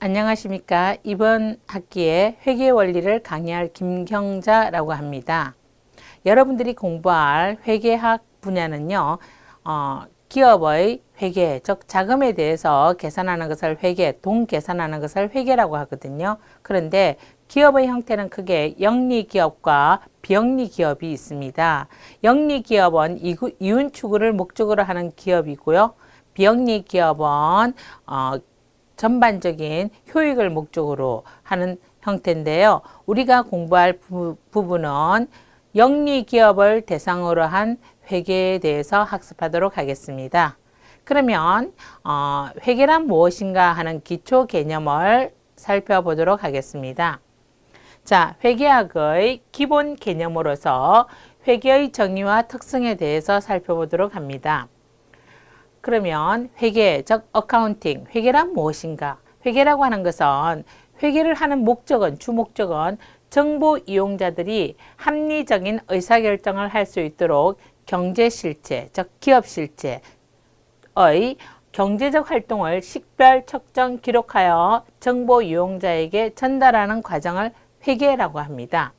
안녕하십니까. 이번 학기에 회계 원리를 강의할 김경자라고 합니다. 여러분들이 공부할 회계학 분야는요, 기업의 회계, 즉 자금에 대해서 계산하는 것을 회계, 돈 계산하는 것을 회계라고 하거든요. 그런데 기업의 형태는 크게 영리기업과 비영리기업이 있습니다. 영리기업은 이윤 추구를 목적으로 하는 기업이고요. 비영리기업은 전반적인 효익을 목적으로 하는 형태인데요. 우리가 공부할 부분은 영리기업을 대상으로 한 회계에 대해서 학습하도록 하겠습니다. 그러면 회계란 무엇인가 하는 기초 개념을 살펴보도록 하겠습니다. 자, 회계학의 기본 개념으로서 회계의 정의와 특성에 대해서 살펴보도록 합니다. 그러면 회계, 즉 어카운팅, 회계란 무엇인가? 회계라고 하는 것은 회계를 하는 목적은, 주목적은 정보 이용자들이 합리적인 의사결정을 할 수 있도록 경제실체, 즉 기업실체의 경제적 활동을 식별, 측정, 기록하여 정보 이용자에게 전달하는 과정을 회계라고 합니다.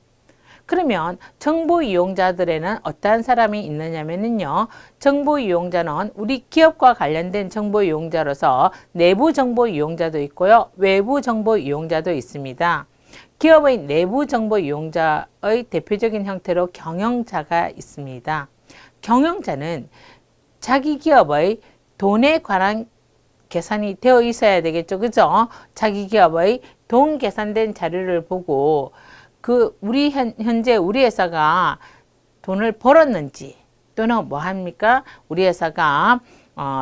그러면 정보 이용자들에는 어떠한 사람이 있느냐면요. 정보 이용자는 우리 기업과 관련된 정보 이용자로서 내부 정보 이용자도 있고요. 외부 정보 이용자도 있습니다. 기업의 내부 정보 이용자의 대표적인 형태로 경영자가 있습니다. 경영자는 자기 기업의 돈에 관한 계산이 되어 있어야 되겠죠. 그죠? 자기 기업의 돈 계산된 자료를 보고 현재 우리 회사가 돈을 벌었는지 또는 뭐 합니까? 우리 회사가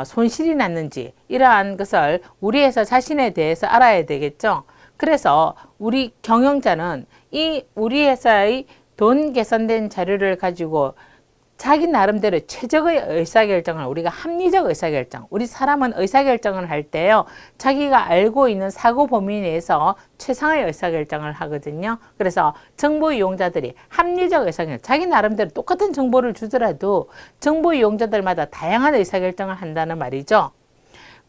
손실이 났는지 이러한 것을 우리 회사 자신에 대해서 알아야 되겠죠. 그래서 우리 경영자는 이 우리 회사의 돈 계산된 자료를 가지고 자기 나름대로 최적의 의사결정을 우리가 합리적 의사결정, 우리 사람은 의사결정을 할 때요, 자기가 알고 있는 사고 범위 내에서 최상의 의사결정을 하거든요. 그래서 정보 이용자들이 합리적 의사결정, 자기 나름대로 똑같은 정보를 주더라도 정보 이용자들마다 다양한 의사결정을 한다는 말이죠.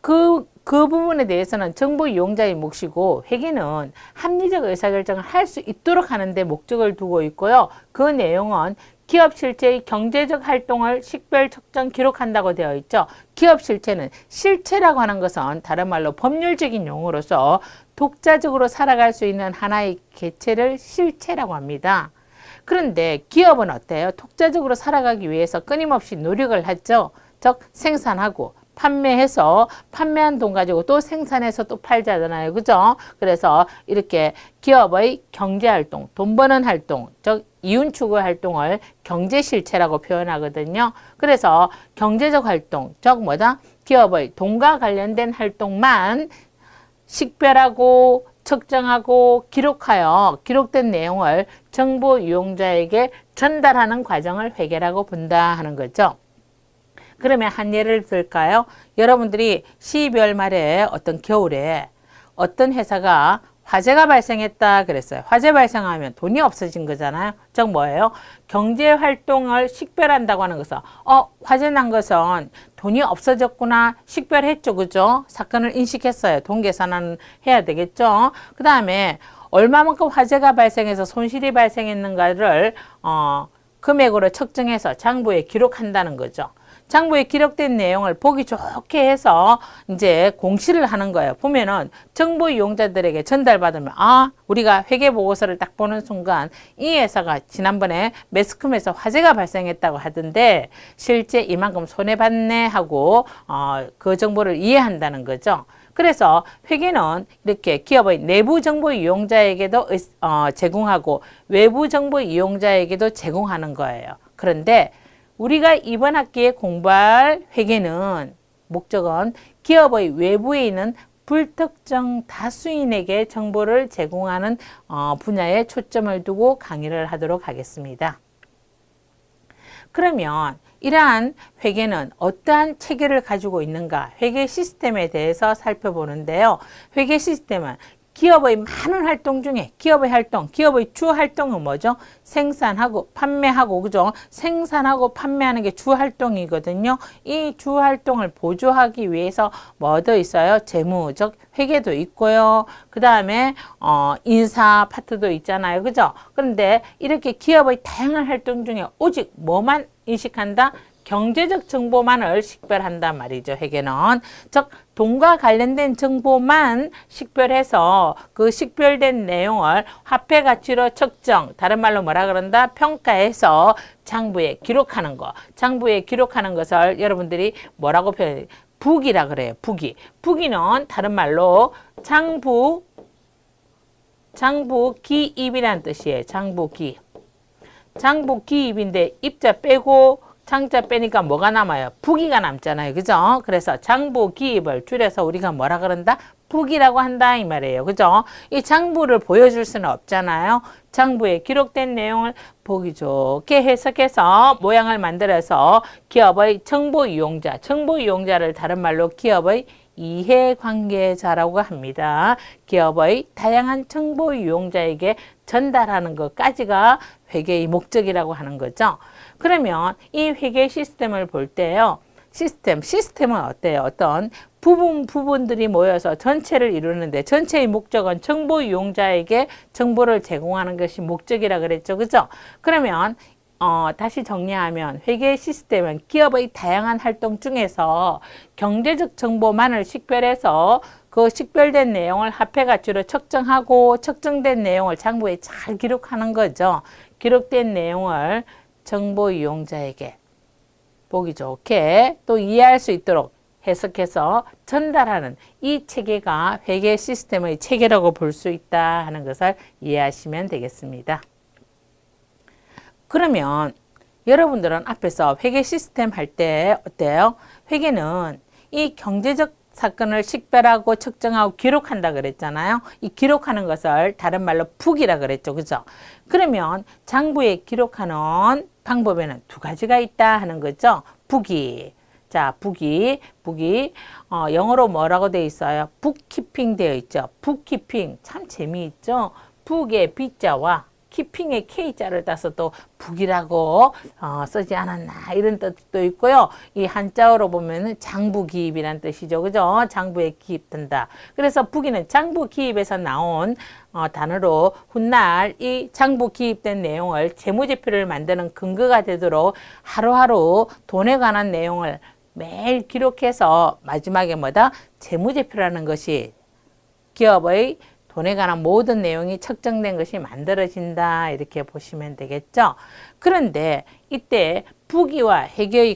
그 부분에 대해서는 정보 이용자의 몫이고 회계는 합리적 의사결정을 할 수 있도록 하는 데 목적을 두고 있고요. 그 내용은 기업 실체의 경제적 활동을 식별, 측정, 기록한다고 되어 있죠. 기업 실체는 실체라고 하는 것은 다른 말로 법률적인 용어로서 독자적으로 살아갈 수 있는 하나의 개체를 실체라고 합니다. 그런데 기업은 어때요? 독자적으로 살아가기 위해서 끊임없이 노력을 하죠. 즉 생산하고 판매해서 판매한 돈 가지고 또 생산해서 또 팔자잖아요. 그죠? 그래서 이렇게 기업의 경제활동, 돈 버는 활동, 즉 이윤 추구 활동을 경제실체라고 표현하거든요. 그래서 경제적 활동, 즉 뭐다? 기업의 돈과 관련된 활동만 식별하고 측정하고 기록하여 기록된 내용을 정보 이용자에게 전달하는 과정을 회계라고 본다 하는 거죠. 그러면 한 예를 들까요? 여러분들이 12월 말에 어떤 겨울에 어떤 회사가 화재가 발생했다 그랬어요. 화재 발생하면 돈이 없어진 거잖아요. 즉 뭐예요? 경제 활동을 식별한다고 하는 것은 화재 난 것은 돈이 없어졌구나 식별했죠. 그죠? 사건을 인식했어요. 돈 계산은 해야 되겠죠. 그 다음에 얼마만큼 화재가 발생해서 손실이 발생했는가를 금액으로 측정해서 장부에 기록한다는 거죠. 장부에 기록된 내용을 보기 좋게 해서 이제 공시를 하는 거예요. 보면은 정보 이용자들에게 전달받으면 우리가 회계보고서를 딱 보는 순간 이 회사가 지난번에 매스컴에서 화재가 발생했다고 하던데 실제 이만큼 손해봤네 하고 그 정보를 이해한다는 거죠. 그래서 회계는 이렇게 기업의 내부 정보 이용자에게도 제공하고 외부 정보 이용자에게도 제공하는 거예요. 그런데 우리가 이번 학기에 공부할 회계는 목적은 기업의 외부에 있는 불특정 다수인에게 정보를 제공하는 분야에 초점을 두고 강의를 하도록 하겠습니다. 그러면 이러한 회계는 어떠한 체계를 가지고 있는가? 회계 시스템에 대해서 살펴보는데요. 회계 시스템은 기업의 많은 활동 중에 기업의 활동, 기업의 주 활동은 뭐죠? 생산하고 판매하고, 그죠? 생산하고 판매하는 게 주 활동이거든요. 이 주 활동을 보조하기 위해서 뭐도 있어요? 재무적 회계도 있고요. 그 다음에 인사 파트도 있잖아요. 그죠? 그런데 이렇게 기업의 다양한 활동 중에 오직 뭐만 인식한다? 경제적 정보만을 식별한단 말이죠. 회계는. 즉 돈과 관련된 정보만 식별해서 그 식별된 내용을 화폐 가치로 측정, 다른 말로 뭐라 그런다? 평가해서 장부에 기록하는 거. 장부에 기록하는 것을 여러분들이 뭐라고 표현해요? 부기라 그래요. 부기. 부기는 다른 말로 장부기입이라는 뜻이에요. 장부기. 장부기입인데 입자 빼고 장자 빼니까 뭐가 남아요? 부기가 남잖아요. 그죠? 그래서 장부기입을 줄여서 우리가 뭐라 그런다? 부기라고 한다 이 말이에요. 그죠? 이 장부를 보여줄 수는 없잖아요. 장부에 기록된 내용을 보기 좋게 해석해서 모양을 만들어서 기업의 정보 이용자를 다른 말로 기업의 이해관계자라고 합니다. 기업의 다양한 정보 이용자에게 전달하는 것까지가 회계의 목적이라고 하는 거죠. 그러면 이 회계 시스템을 볼 때요. 시스템은 어때요? 어떤 부분들이 모여서 전체를 이루는데 전체의 목적은 정보 이용자에게 정보를 제공하는 것이 목적이라 그랬죠. 그죠? 그러면 다시 정리하면 회계 시스템은 기업의 다양한 활동 중에서 경제적 정보만을 식별해서 그 식별된 내용을 화폐 가치로 측정하고 측정된 내용을 장부에 잘 기록하는 거죠. 기록된 내용을 정보 이용자에게 보기 좋게 또 이해할 수 있도록 해석해서 전달하는 이 체계가 회계 시스템의 체계라고 볼 수 있다 하는 것을 이해하시면 되겠습니다. 그러면 여러분들은 앞에서 회계 시스템 할 때 어때요? 회계는 이 경제적 사건을 식별하고 측정하고 기록한다 그랬잖아요. 이 기록하는 것을 다른 말로 부기라 그랬죠. 그죠? 그러면 장부에 기록하는 방법에는 두 가지가 있다 하는 거죠. 부기. 자, 부기. 영어로 뭐라고 되어 있어요? 북키핑 되어 있죠. 북키핑. 참 재미있죠? 북의 B자와 키핑의 K자를 따서 또 북이라고 쓰지 않았나 이런 뜻도 있고요. 이 한자어로 보면은 장부기입이라는 뜻이죠. 그죠? 장부에 기입된다. 그래서 북이는 장부기입에서 나온 단어로 훗날 이 장부 기입된 내용을 재무제표를 만드는 근거가 되도록 하루하루 돈에 관한 내용을 매일 기록해서 마지막에 뭐다? 재무제표라는 것이 기업의 돈에 관한 모든 내용이 측정된 것이 만들어진다 이렇게 보시면 되겠죠. 그런데 이때 부기와 회계의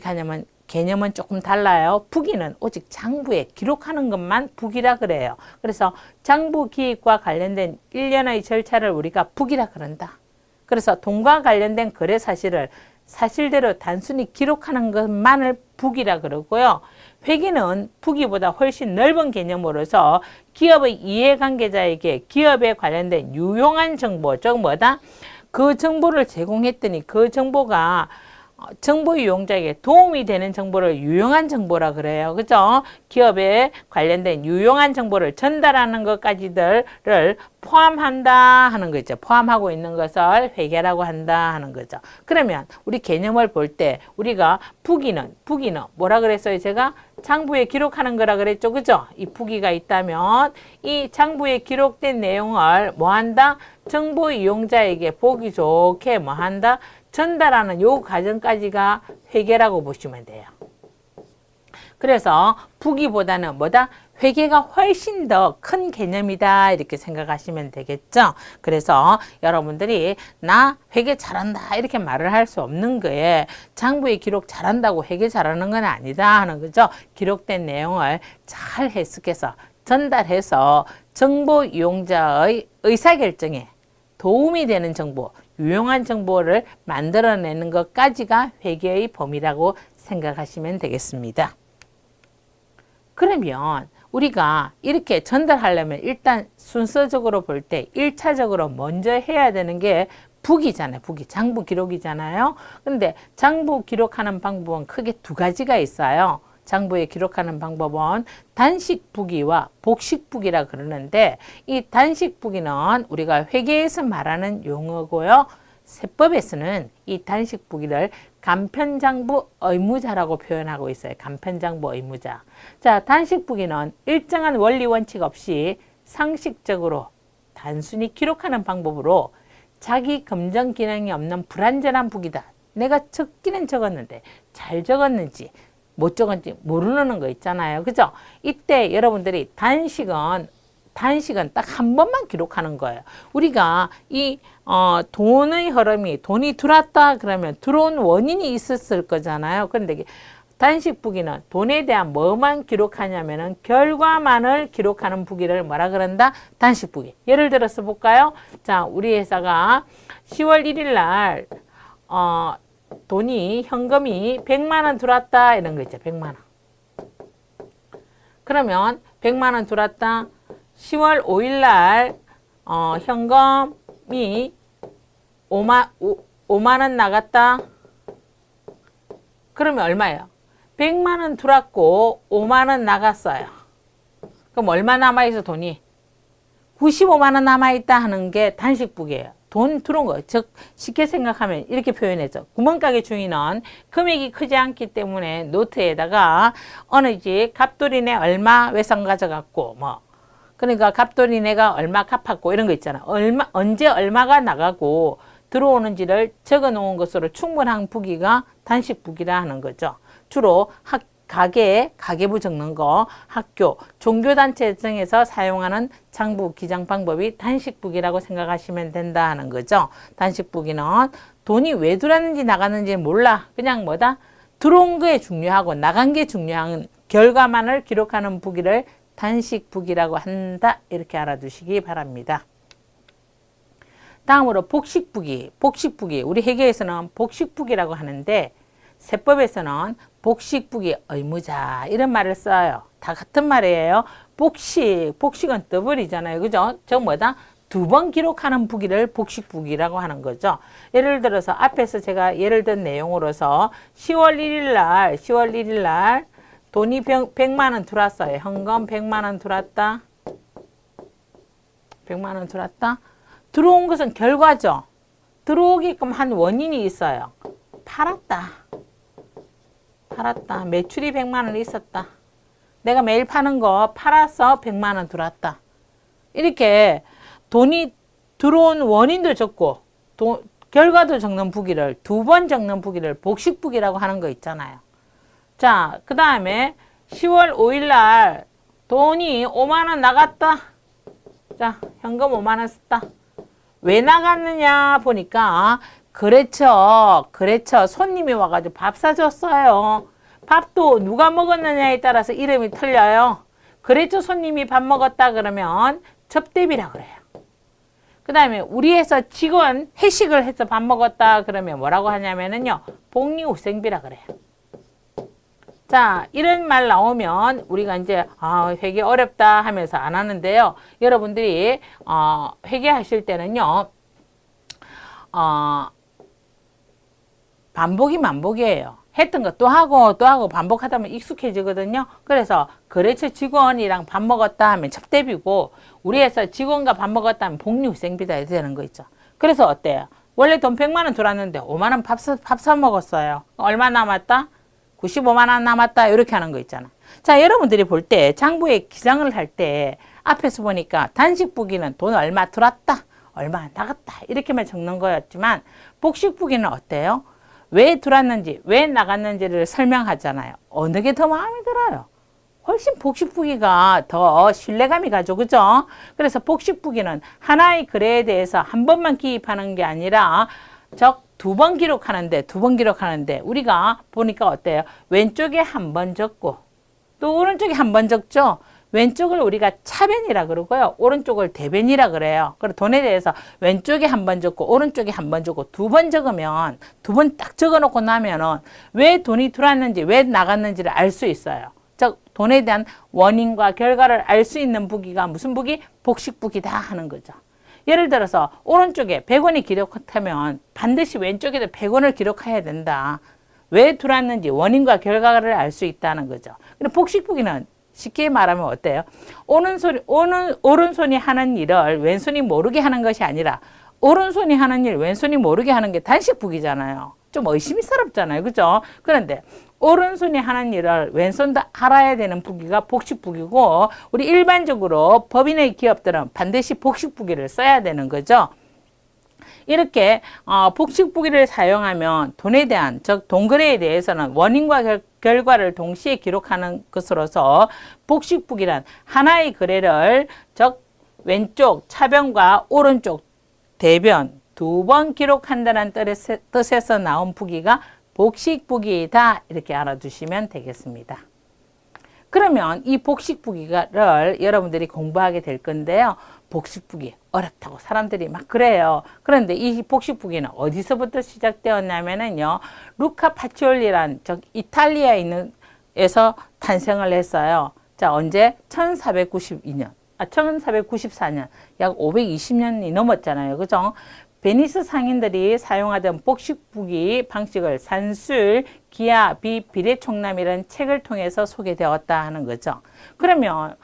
개념은 조금 달라요. 부기는 오직 장부에 기록하는 것만 부기라 그래요. 그래서 장부 기입과 관련된 일련의 절차를 우리가 부기라 그런다. 그래서 돈과 관련된 거래 사실을 사실대로 단순히 기록하는 것만을 부기라 그러고요. 회계는 부기보다 훨씬 넓은 개념으로서 기업의 이해관계자에게 기업에 관련된 유용한 정보, 즉 뭐다? 그 정보를 제공했더니 그 정보가 정보 이용자에게 도움이 되는 정보를 유용한 정보라 그래요. 그죠? 기업에 관련된 유용한 정보를 전달하는 것까지들을 포함한다 하는 거죠. 포함하고 있는 것을 회계라고 한다 하는 거죠. 그러면 우리 개념을 볼 때 우리가 부기는 뭐라 그랬어요? 제가 장부에 기록하는 거라 그랬죠. 그죠? 이 부기가 있다면 이 장부에 기록된 내용을 뭐한다? 정보 이용자에게 보기 좋게 뭐한다? 전달하는 요 과정까지가 회계라고 보시면 돼요. 그래서 부기보다는 뭐다? 회계가 훨씬 더 큰 개념이다 이렇게 생각하시면 되겠죠. 그래서 여러분들이 나 회계 잘한다 이렇게 말을 할 수 없는 거에 장부에 기록 잘한다고 회계 잘하는 건 아니다 하는 거죠. 기록된 내용을 잘 해석해서 전달해서 정보 이용자의 의사결정에 도움이 되는 정보, 유용한 정보를 만들어내는 것까지가 회계의 범위라고 생각하시면 되겠습니다. 그러면 우리가 이렇게 전달하려면 일단 순서적으로 볼 때 1차적으로 먼저 해야 되는 게 부기잖아요. 부기, 장부 기록이잖아요. 근데 장부 기록하는 방법은 크게 두 가지가 있어요. 장부에 기록하는 방법은 단식부기와 복식부기라 그러는데, 이 단식부기는 우리가 회계에서 말하는 용어고요. 세법에서는 이 단식부기를 간편장부 의무자라고 표현하고 있어요. 간편장부 의무자. 자, 단식부기는 일정한 원리 원칙 없이 상식적으로 단순히 기록하는 방법으로 자기 검증 기능이 없는 불완전한 부기다. 내가 적기는 적었는데 잘 적었는지 못 적었는지 모르는 거 있잖아요. 그죠? 이때 여러분들이 단식은 딱 한 번만 기록하는 거예요. 우리가 이 돈의 흐름이, 돈이 들어왔다 그러면 들어온 원인이 있었을 거잖아요. 그런데 단식부기는 돈에 대한 뭐만 기록하냐면은 결과만을 기록하는 부기를 뭐라 그런다? 단식부기. 예를 들어서 볼까요? 자, 우리 회사가 10월 1일 날 돈이, 현금이 100만 원 들어왔다 이런 거 있죠. 100만 원. 그러면 100만 원 들어왔다. 10월 5일 날 현금이 5만 원 나갔다. 그러면 얼마예요? 100만 원 들어왔고 5만 원 나갔어요. 그럼 얼마 남아있어 돈이? 95만 원 남아있다 하는 게 단식부기예요. 돈 들어온 거. 즉 쉽게 생각하면 이렇게 표현해줘. 구멍가게 주인은 금액이 크지 않기 때문에 노트에다가 어느 집 갑돌이네 얼마 외상 가져갔고 뭐 그러니까 갑돌이네가 얼마 갚았고 이런 거 있잖아. 언제 얼마가 나가고 들어오는지를 적어 놓은 것으로 충분한 부기가 단식부기라 하는 거죠. 주로 가계부 적는 거, 학교, 종교단체 등에서 사용하는 장부 기장 방법이 단식부기라고 생각하시면 된다 하는 거죠. 단식부기는 돈이 왜 들어왔는지 나갔는지 몰라. 그냥 뭐다? 들어온 게 중요하고 나간 게 중요한 결과만을 기록하는 부기를 단식부기라고 한다. 이렇게 알아두시기 바랍니다. 다음으로 복식부기. 우리 회계에서는 복식부기라고 하는데 세법에서는 복식부기 의무자 이런 말을 써요. 다 같은 말이에요. 복식은 더블이잖아요. 그죠? 저 뭐다? 두 번 기록하는 부기를 복식부기라고 하는 거죠. 예를 들어서 앞에서 제가 예를 든 내용으로서 10월 1일 날 돈이 100만 원 들어왔어요. 현금 100만 원 들어왔다. 100만 원 들어왔다. 들어온 것은 결과죠. 들어오게끔 한 원인이 있어요. 팔았다. 매출이 100만 원 있었다. 내가 매일 파는 거 팔아서 100만 원 들어왔다. 이렇게 돈이 들어온 원인도 적고 결과도 적는 부기를 두 번 적는 부기를 복식부기라고 하는 거 있잖아요. 자, 그 다음에 10월 5일 날 돈이 5만 원 나갔다. 자, 현금 5만 원 썼다. 왜 나갔느냐 보니까 그렇죠. 손님이 와가지고 밥 사줬어요. 밥도 누가 먹었느냐에 따라서 이름이 틀려요. 그렇죠. 손님이 밥 먹었다 그러면 접대비라 그래요. 그 다음에 우리 회사 직원 회식을 해서 밥 먹었다 그러면 뭐라고 하냐면은요. 복리후생비라 그래요. 자, 이런 말 나오면 우리가 이제 회계 어렵다 하면서 안 하는데요. 여러분들이 회계하실 때는요. 반복이 만복이에요. 했던 거 또 하고 반복하다 보면 익숙해지거든요. 그래서 거래처 직원이랑 밥 먹었다 하면 접대비고 우리 회사 직원과 밥 먹었다 하면 복리후생비다 해야 되는 거 있죠. 그래서 어때요? 원래 돈 100만 원 들어왔는데 5만 원 밥 사 먹었어요. 얼마 남았다? 95만 원 남았다. 이렇게 하는 거 있잖아. 자, 여러분들이 볼 때 장부에 기장을 할 때 앞에서 보니까 단식부기는 돈 얼마 들어왔다. 얼마 나갔다. 이렇게만 적는 거였지만 복식부기는 어때요? 왜 들어왔는지, 왜 나갔는지를 설명하잖아요. 어느 게 더 마음에 들어요? 훨씬 복식부기가 더 신뢰감이 가죠. 그죠? 그래서 복식부기는 하나의 거래에 대해서 한 번만 기입하는 게 아니라 두 번 기록하는데 우리가 보니까 어때요? 왼쪽에 한 번 적고 또 오른쪽에 한 번 적죠? 왼쪽을 우리가 차변이라 그러고요. 오른쪽을 대변이라 그래요. 그래서 돈에 대해서 왼쪽에 한 번 적고 오른쪽에 한 번 적고 두 번 적으면 두 번 딱 적어 놓고 나면은 왜 돈이 들어왔는지 왜 나갔는지를 알 수 있어요. 즉 돈에 대한 원인과 결과를 알 수 있는 부기가 무슨 부기? 복식부기다 하는 거죠. 예를 들어서 오른쪽에 100원이 기록하면 반드시 왼쪽에도 100원을 기록해야 된다. 왜 들어왔는지 원인과 결과를 알 수 있다는 거죠. 근데 복식부기는 쉽게 말하면 어때요? 오른손이 하는 일을 왼손이 모르게 하는 것이 아니라 오른손이 하는 일 왼손이 모르게 하는 게 단식부기잖아요. 좀 의심스럽잖아요. 그죠? 그런데 오른손이 하는 일을 왼손도 알아야 되는 부기가 복식부기고, 우리 일반적으로 법인의 기업들은 반드시 복식부기를 써야 되는 거죠. 이렇게 복식부기를 사용하면 돈에 대한, 즉 돈거래에 대해서는 원인과 결과를 동시에 기록하는 것으로서 복식부기란 하나의 거래를, 즉 왼쪽 차변과 오른쪽 대변 두 번 기록한다는 뜻에서 나온 부기가 복식부기이다, 이렇게 알아두시면 되겠습니다. 그러면 이 복식부기를 여러분들이 공부하게 될 건데요. 복식부기 어렵다고 사람들이 막 그래요. 그런데 이 복식부기는 어디서부터 시작되었냐면요, 루카 파치올리란, 즉 이탈리아에 있는 에서 탄생을 했어요. 자, 언제? 1494년, 약 520년이 넘었잖아요. 그죠? 베니스 상인들이 사용하던 복식부기 방식을 산술, 기하, 비례총남이라는 책을 통해서 소개되었다 하는 거죠. 그러면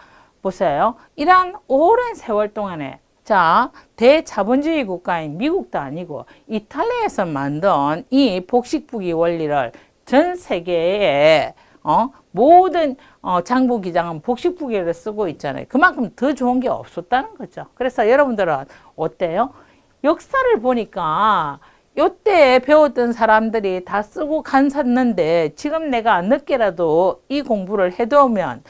보세요. 이러한 오랜 세월 동안에, 자, 대자본주의 국가인 미국도 아니고 이탈리아에서 만든 이 복식부기 원리를 전 세계에 모든 장부기장은 복식부기를 쓰고 있잖아요. 그만큼 더 좋은 게 없었다는 거죠. 그래서 여러분들은 어때요? 역사를 보니까 요때 배웠던 사람들이 다 쓰고 간샀는데, 지금 내가 늦게라도 이 공부를 해두면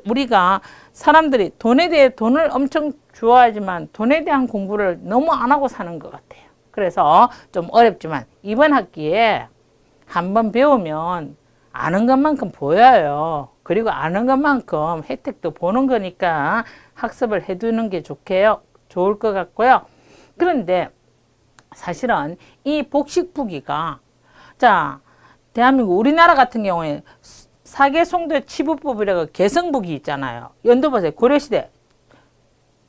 우리가 사람들이 돈에 대해 돈을 엄청 좋아하지만 돈에 대한 공부를 너무 안 하고 사는 것 같아요. 그래서 좀 어렵지만 이번 학기에 한번 배우면 아는 것만큼 보여요. 그리고 아는 것만큼 혜택도 보는 거니까 학습을 해두는 게 좋을 것 같고요. 그런데 사실은 이 복식부기가, 자, 대한민국 우리나라 같은 경우에 사개송도 치부법이라고 개성부기 있잖아요. 연도보세요. 고려시대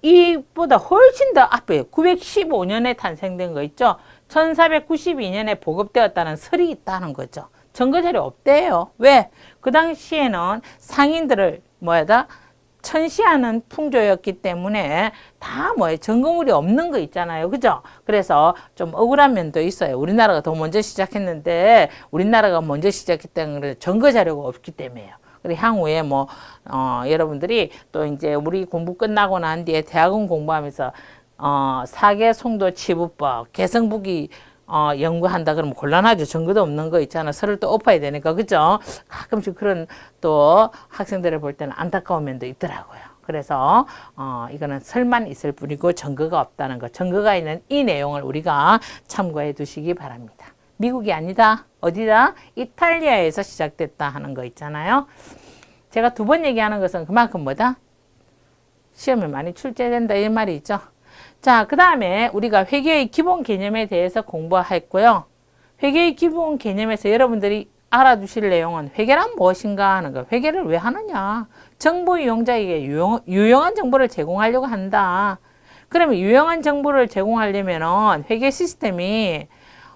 이보다 훨씬 더 앞에 915년에 탄생된 거 있죠. 1492년에 보급되었다는 설이 있다는 거죠. 증거자료 없대요. 왜? 그 당시에는 상인들을 천시하는 풍조였기 때문에 다 증거물이 없는 거 있잖아요. 그죠? 그래서 좀 억울한 면도 있어요. 우리나라가 더 먼저 시작했는데, 우리나라가 먼저 시작했다는 건 증거 자료가 없기 때문에요. 그리고 향후에 여러분들이 또 이제 우리 공부 끝나고 난 뒤에 대학원 공부하면서 사개송도 치부법, 개성부기 연구한다 그러면 곤란하죠. 증거도 없는 거 있잖아. 설을 또 엎어야 되니까. 그죠? 가끔씩 그런 또 학생들을 볼 때는 안타까운 면도 있더라고요. 그래서 이거는 설만 있을 뿐이고 증거가 없다는 거. 증거가 있는 이 내용을 우리가 참고해 두시기 바랍니다. 미국이 아니다. 어디다? 이탈리아에서 시작됐다 하는 거 있잖아요. 제가 두 번 얘기하는 것은 그만큼 시험에 많이 출제된다 이 말이 있죠. 자, 그 다음에 우리가 회계의 기본 개념에 대해서 공부했고요. 회계의 기본 개념에서 여러분들이 알아두실 내용은 회계란 무엇인가 하는 거. 회계를 왜 하느냐. 정보 이용자에게 유용한 정보를 제공하려고 한다. 그러면 유용한 정보를 제공하려면 회계 시스템이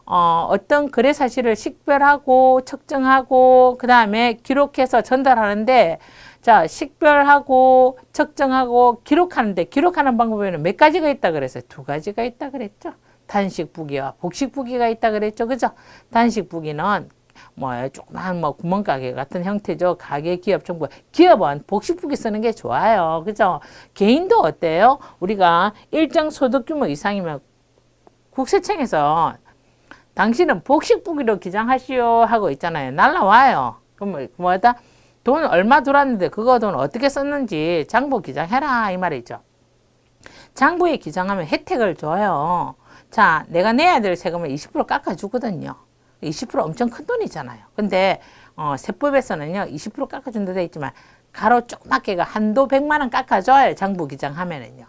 어떤 거래 사실을 식별하고 측정하고 그 다음에 기록해서 전달하는데, 자, 식별하고 측정하고 기록하는데, 기록하는 방법에는 몇 가지가 있다 그랬어요? 두 가지가 있다 그랬죠. 단식부기와 복식부기가 있다 그랬죠. 그죠? 단식부기는 조그만 구멍가게 같은 형태죠. 가게, 기업, 정부. 기업은 복식부기 쓰는 게 좋아요. 그죠? 개인도 어때요? 우리가 일정 소득 규모 이상이면 국세청에서 당신은 복식부기로 기장하시오 하고 있잖아요. 날라와요. 그럼 돈 얼마 들어왔는데 그거 돈 어떻게 썼는지 장부 기장해라 이 말이죠. 장부에 기장하면 혜택을 줘요. 자, 내가 내야 될 세금을 20% 깎아주거든요. 20% 엄청 큰 돈이잖아요. 근데 세법에서는요 20% 깎아준다 돼 있지만 가로 조그맣게가 한도 100만 원 깎아줘요. 장부 기장하면은요.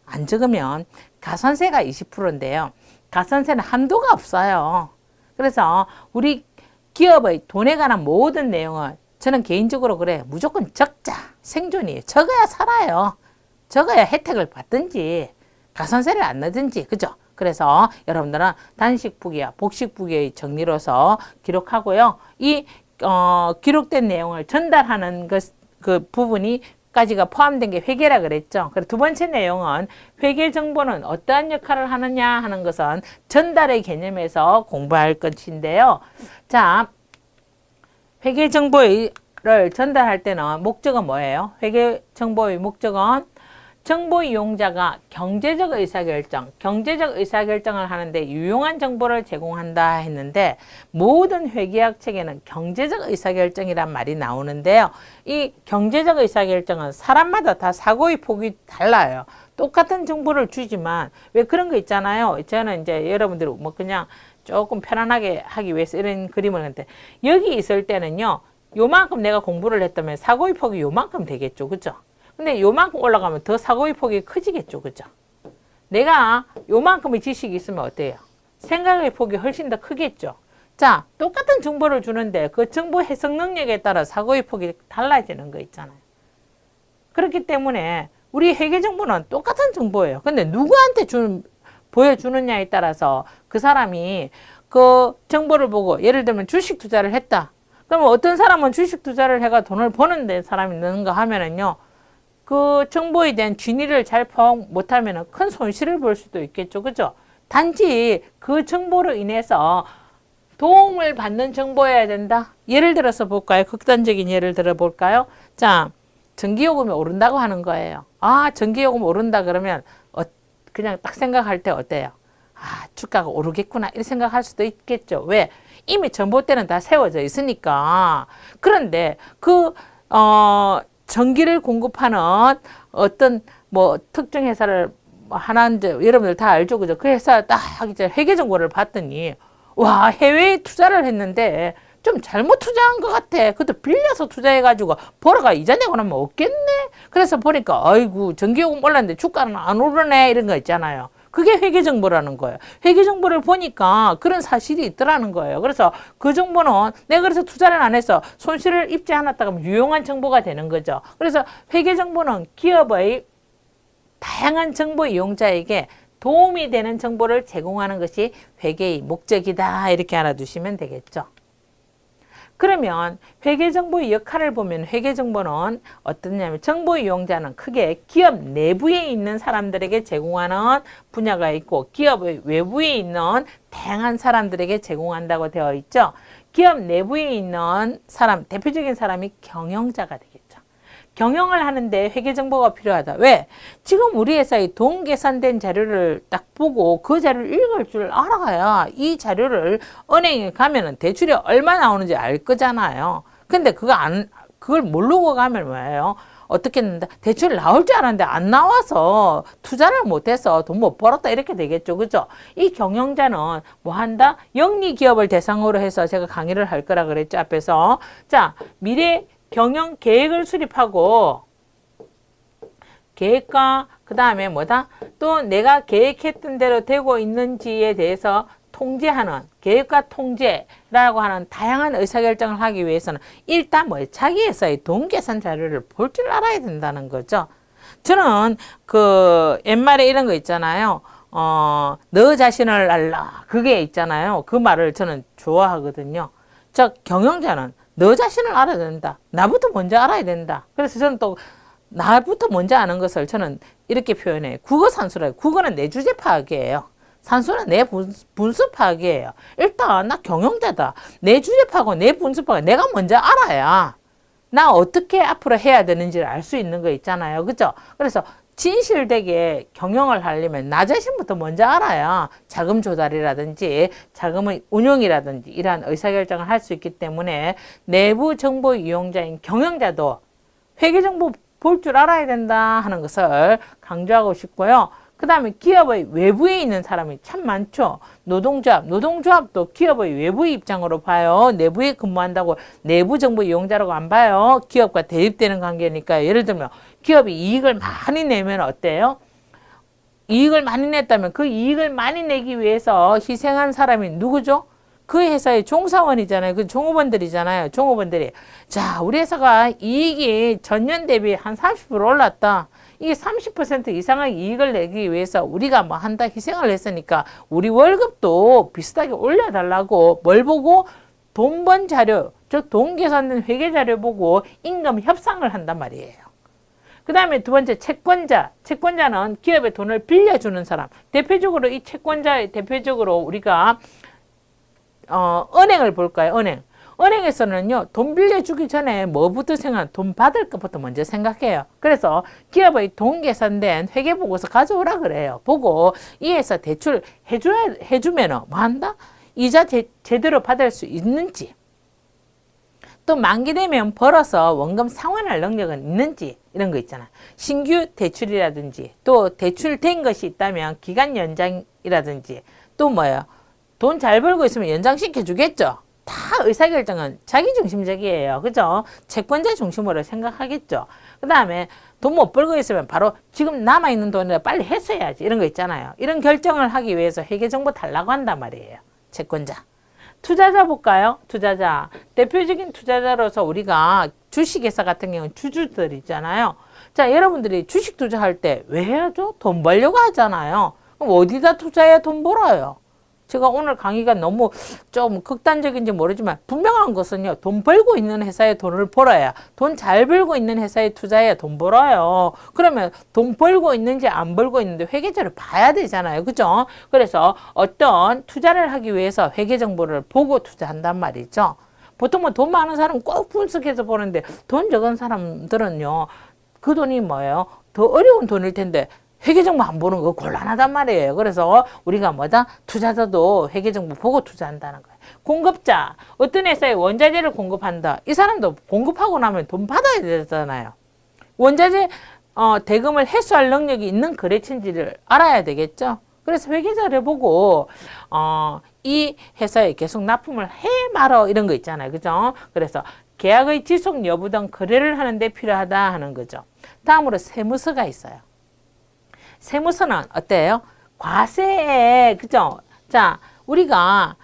안 적으면 가산세가 20%인데요. 가산세는 한도가 없어요. 그래서 우리 기업의 돈에 관한 모든 내용을 저는 개인적으로 그래요. 무조건 적자, 생존이에요. 적어야 살아요. 적어야 혜택을 받든지 가산세를 안 내든지, 그죠? 그래서 여러분들은 단식부기와 복식부기의 정리로서 기록하고요. 이 기록된 내용을 전달하는 그 부분이 까지가 포함된 게 회계라 그랬죠. 그리고 두 번째 내용은 회계 정보는 어떠한 역할을 하느냐 하는 것은 전달의 개념에서 공부할 것인데요. 자, 회계 정보를 전달할 때는 목적은 뭐예요? 회계 정보의 목적은 정보 이용자가 경제적 의사결정을 하는데 유용한 정보를 제공한다 했는데 모든 회계학 책에는 경제적 의사결정이란 말이 나오는데요. 이 경제적 의사결정은 사람마다 다 사고의 폭이 달라요. 똑같은 정보를 주지만 왜 그런 거 있잖아요. 저는 이제 여러분들 뭐 그냥 조금 편안하게 하기 위해서 이런 그림을 했는데 여기 있을 때는요. 요만큼 내가 공부를 했다면 사고의 폭이 요만큼 되겠죠. 그죠? 근데 요만큼 올라가면 더 사고의 폭이 커지겠죠. 그죠? 내가 요만큼의 지식이 있으면 어때요? 생각의 폭이 훨씬 더 크겠죠. 자, 똑같은 정보를 주는데 그 정보 해석 능력에 따라 사고의 폭이 달라지는 거 있잖아요. 그렇기 때문에 우리 회계 정보는 똑같은 정보예요. 근데 누구한테 보여주느냐에 따라서 그 사람이 그 정보를 보고 예를 들면 주식 투자를 했다. 그러면 어떤 사람은 주식 투자를 해가 돈을 버는 데 사람이 있는가 하면은요. 그 정보에 대한 진위를 잘 파악 못하면 큰 손실을 볼 수도 있겠죠. 그죠? 단지 그 정보로 인해서 도움을 받는 정보여야 된다. 예를 들어서 볼까요? 극단적인 예를 들어 볼까요? 자, 전기요금이 오른다고 하는 거예요. 아, 전기요금 오른다 그러면 그냥 딱 생각할 때 어때요? 아, 주가가 오르겠구나 이렇게 생각할 수도 있겠죠. 왜? 이미 전봇대는 다 세워져 있으니까. 그런데 전기를 공급하는 어떤 뭐 특정 회사를 하나 이제 여러분들 다 알죠, 그죠? 그 회사 딱 이제 회계 정보를 봤더니 와, 해외에 투자를 했는데 좀 잘못 투자한 것 같아. 그것도 빌려서 투자해가지고 벌어가 이자 내고 나면 없겠네. 그래서 보니까 아이고 전기요금 올랐는데 주가는 안 오르네 이런 거 있잖아요. 그게 회계 정보라는 거예요. 회계 정보를 보니까 그런 사실이 있더라는 거예요. 그래서 그 정보는 내가 그래서 투자를 안 해서 손실을 입지 않았다 그러면 유용한 정보가 되는 거죠. 그래서 회계 정보는 기업의 다양한 정보 이용자에게 도움이 되는 정보를 제공하는 것이 회계의 목적이다. 이렇게 알아두시면 되겠죠. 그러면 회계정보의 역할을 보면 회계정보는 어떠냐면 정보 이용자는 크게 기업 내부에 있는 사람들에게 제공하는 분야가 있고 기업의 외부에 있는 다양한 사람들에게 제공한다고 되어 있죠. 기업 내부에 있는 사람, 대표적인 사람이 경영자가 되겠죠. 경영을 하는데 회계정보가 필요하다. 왜? 지금 우리 회사의 돈 계산된 자료를 딱 보고 그 자료를 읽을 줄 알아야 이 자료를 은행에 가면은 대출이 얼마 나오는지 알 거잖아요. 근데 그걸 모르고 가면 뭐예요? 어떻게 했는데 대출 나올 줄 알았는데 안 나와서 투자를 못해서 돈 못 벌었다 이렇게 되겠죠. 그죠? 이 경영자는 뭐 한다? 영리 기업을 대상으로 해서 제가 강의를 할 거라 그랬죠. 앞에서. 자, 미래 경영 계획을 수립하고 계획과 그 다음에 뭐다? 또 내가 계획했던 대로 되고 있는지에 대해서 통제하는 계획과 통제라고 하는 다양한 의사결정을 하기 위해서는 일단 자기 회사의 돈 계산 자료를 볼 줄 알아야 된다는 거죠. 저는 옛말에 이런 거 있잖아요. 너 자신을 알라. 그게 있잖아요. 그 말을 저는 좋아하거든요. 경영자는 너 자신을 알아야 된다. 나부터 먼저 알아야 된다. 그래서 저는 또 나부터 먼저 아는 것을 저는 이렇게 표현해요. 국어 산수라고. 국어는 내 주제 파악이에요. 산수는 내 분수 파악이에요. 일단 나 경영자다. 내 주제 파악하고 내 분수 파악 내가 먼저 알아야 나 어떻게 앞으로 해야 되는지를 알 수 있는 거 있잖아요. 그죠? 그래서 진실되게 경영을 하려면 나 자신부터 먼저 알아야 자금 조달이라든지 자금의 운용이라든지 이러한 의사결정을 할 수 있기 때문에 내부 정보 이용자인 경영자도 회계정보 볼 줄 알아야 된다 하는 것을 강조하고 싶고요. 그 다음에 기업의 외부에 있는 사람이 참 많죠. 노동조합도 기업의 외부의 입장으로 봐요. 내부에 근무한다고 내부 정보 이용자라고 안 봐요. 기업과 대립되는 관계니까. 예를 들면 기업이 이익을 많이 내면 어때요? 이익을 많이 냈다면 그 이익을 많이 내기 위해서 희생한 사람이 누구죠? 그 회사의 종사원이잖아요. 그 종업원들이잖아요. 종업원들이. 자, 우리 회사가 이익이 전년 대비 한 30% 올랐다. 이게 30% 이상의 이익을 내기 위해서 우리가 뭐 한다 희생을 했으니까 우리 월급도 비슷하게 올려달라고 뭘 보고 돈 번 자료, 즉 돈 계산된 회계 자료 보고 임금 협상을 한단 말이에요. 그 다음에 두 번째 채권자. 채권자는 기업에 돈을 빌려주는 사람. 대표적으로 이 채권자의 대표적으로 우리가 은행을 볼까요? 은행. 은행에서는요, 돈 빌려주기 전에 뭐부터 돈 받을 것부터 먼저 생각해요. 그래서 기업의 돈 계산된 회계보고서 가져오라 그래요. 보고 이에서 대출 해주면은 뭐 한다? 이자 제대로 받을 수 있는지, 또 만기 되면 벌어서 원금 상환할 능력은 있는지, 이런 거 있잖아. 신규 대출이라든지, 또 대출된 것이 있다면 기간 연장이라든지, 또 뭐예요? 돈 잘 벌고 있으면 연장시켜 주겠죠. 다 의사결정은 자기 중심적이에요. 그죠? 채권자 중심으로 생각하겠죠. 그 다음에 돈 못 벌고 있으면 바로 지금 남아있는 돈을 빨리 했어야지. 이런 거 있잖아요. 이런 결정을 하기 위해서 회계정보 달라고 한단 말이에요. 채권자. 투자자 볼까요? 투자자. 대표적인 투자자로서 우리가 주식회사 같은 경우는 주주들 있잖아요. 자, 여러분들이 주식 투자할 때 왜 해야죠? 돈 벌려고 하잖아요. 그럼 어디다 투자해야 돈 벌어요? 제가 오늘 강의가 너무 좀 극단적인지 모르지만 분명한 것은요. 돈 벌고 있는 회사에 돈을 벌어야, 돈 잘 벌고 있는 회사에 투자해야 돈 벌어요. 그러면 돈 벌고 있는지 안 벌고 있는지 회계자를 봐야 되잖아요. 그죠? 그래서 어떤 투자를 하기 위해서 회계 정보를 보고 투자한단 말이죠. 보통은 돈 많은 사람은 꼭 분석해서 보는데 돈 적은 사람들은요. 그 돈이 뭐예요? 더 어려운 돈일 텐데 회계정보 안 보는 거 곤란하단 말이에요. 그래서 우리가 뭐다? 투자자도 회계정보 보고 투자한다는 거예요. 공급자. 어떤 회사에 원자재를 공급한다. 이 사람도 공급하고 나면 돈 받아야 되잖아요. 원자재 대금을 회수할 능력이 있는 거래처인지를 알아야 되겠죠. 그래서 회계자를 보고 이 회사에 계속 납품을 해 말어 이런 거 있잖아요. 그죠? 그래서 계약의 지속 여부 등 거래를 하는 데 필요하다 하는 거죠. 다음으로 세무서가 있어요. 세무서는 어때요? 과세에, 그죠? 자, 우리가,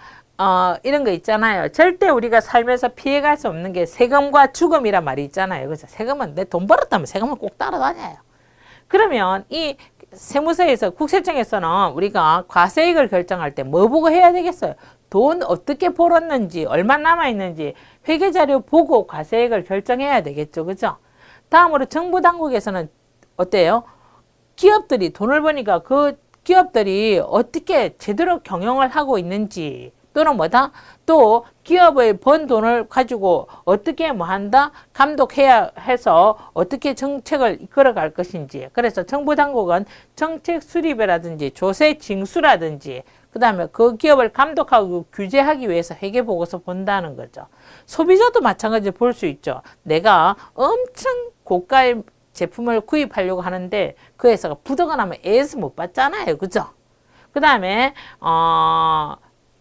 이런 거 있잖아요. 절대 우리가 살면서 피해갈 수 없는 게 세금과 주금이란 말이 있잖아요. 그죠? 세금은 내 돈 벌었다면 세금은 꼭 따라다녀요. 그러면 이 세무서에서, 국세청에서는 우리가 과세액을 결정할 때 뭐 보고 해야 되겠어요? 돈 어떻게 벌었는지, 얼마 남아있는지 회계자료 보고 과세액을 결정해야 되겠죠. 그죠? 다음으로 정부당국에서는 어때요? 기업들이 돈을 버니까 그 기업들이 어떻게 제대로 경영을 하고 있는지, 또는 뭐다? 또 기업의 번 돈을 가지고 어떻게 뭐 한다? 감독해야 해서 어떻게 정책을 이끌어 갈 것인지. 그래서 정부 당국은 정책 수립이라든지 조세 징수라든지 그 다음에 그 기업을 감독하고 규제하기 위해서 회계보고서 본다는 거죠. 소비자도 마찬가지로 볼 수 있죠. 내가 엄청 고가의 제품을 구입하려고 하는데 그 회사가 부도가 나면 애에서 못 받잖아요. 그죠? 그 다음에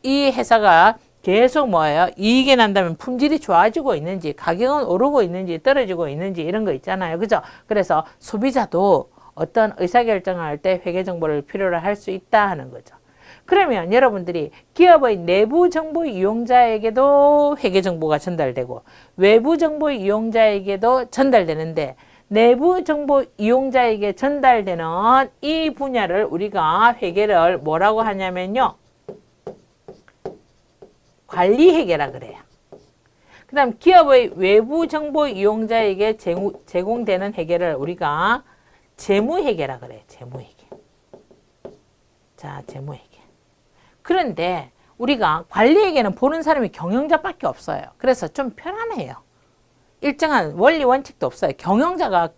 이 회사가 계속 뭐예요? 이익이 난다면 품질이 좋아지고 있는지, 가격은 오르고 있는지, 떨어지고 있는지 이런 거 있잖아요. 그죠? 그래서 소비자도 어떤 의사결정을 할 때 회계정보를 필요로 할 수 있다 하는 거죠. 그러면 여러분들이 기업의 내부 정보 이용자에게도 회계정보가 전달되고 외부 정보 이용자에게도 전달되는데 내부 정보 이용자에게 전달되는 이 분야를 우리가 회계를 뭐라고 하냐면요. 관리회계라 그래요. 그 다음 기업의 외부 정보 이용자에게 제공되는 회계를 우리가 재무회계라 그래요. 재무회계. 자, 재무회계. 그런데 우리가 관리회계는 보는 사람이 경영자밖에 없어요. 그래서 좀 편안해요. 일정한 원리 원칙도 없어요. 경영자가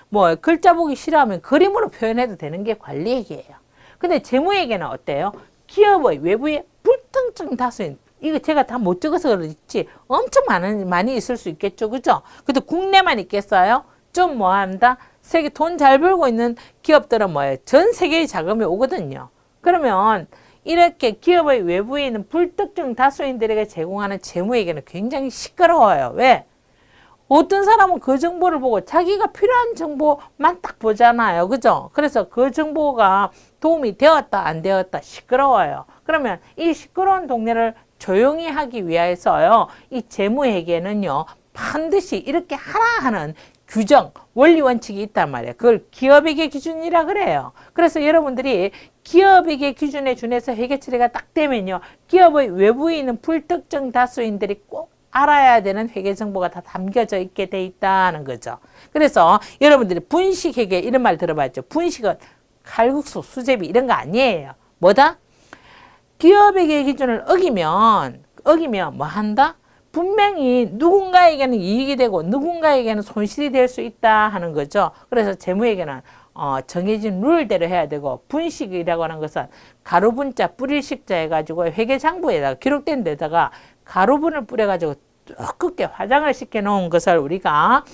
뭐 글자 보기 싫어하면 그림으로 표현해도 되는 게 관리회계예요. 근데 재무회계는 어때요? 기업의 외부에 불특정 다수인, 이거 제가 다 못 적어서 그렇지 엄청 많이 있을 수 있겠죠. 그죠? 근데 국내만 있겠어요? 좀 뭐 한다? 세계 돈 잘 벌고 있는 기업들은 뭐예요? 전 세계의 자금이 오거든요. 그러면 이렇게 기업의 외부에 있는 불특정 다수인들에게 제공하는 재무회계는 굉장히 시끄러워요. 왜? 어떤 사람은 그 정보를 보고 자기가 필요한 정보만 딱 보잖아요. 그죠? 그래서 그 정보가 도움이 되었다 안 되었다 시끄러워요. 그러면 이 시끄러운 동네를 조용히 하기 위해서요. 이 재무회계는요. 반드시 이렇게 하라 하는 규정, 원리 원칙이 있단 말이에요. 그걸 기업회계 기준이라 그래요. 그래서 여러분들이 기업회계 기준에 준해서 회계 처리가 딱 되면요. 기업의 외부에 있는 불특정 다수인들이 꼭 알아야 되는 회계 정보가 다 담겨져 있게 돼 있다는 거죠. 그래서 여러분들이 분식회계 이런 말 들어봤죠. 분식은 칼국수, 수제비 이런 거 아니에요. 뭐다? 기업회계 기준을 어기면 뭐 한다? 분명히 누군가에게는 이익이 되고 누군가에게는 손실이 될 수 있다 하는 거죠. 그래서 재무회계는 정해진 룰대로 해야 되고 분식이라고 하는 것은 가루분자 뿌릴 식자 해가지고 회계장부에다가 기록된 데다가 가루분을 뿌려가지고 두껍게 화장을 시켜 놓은 것을 우리가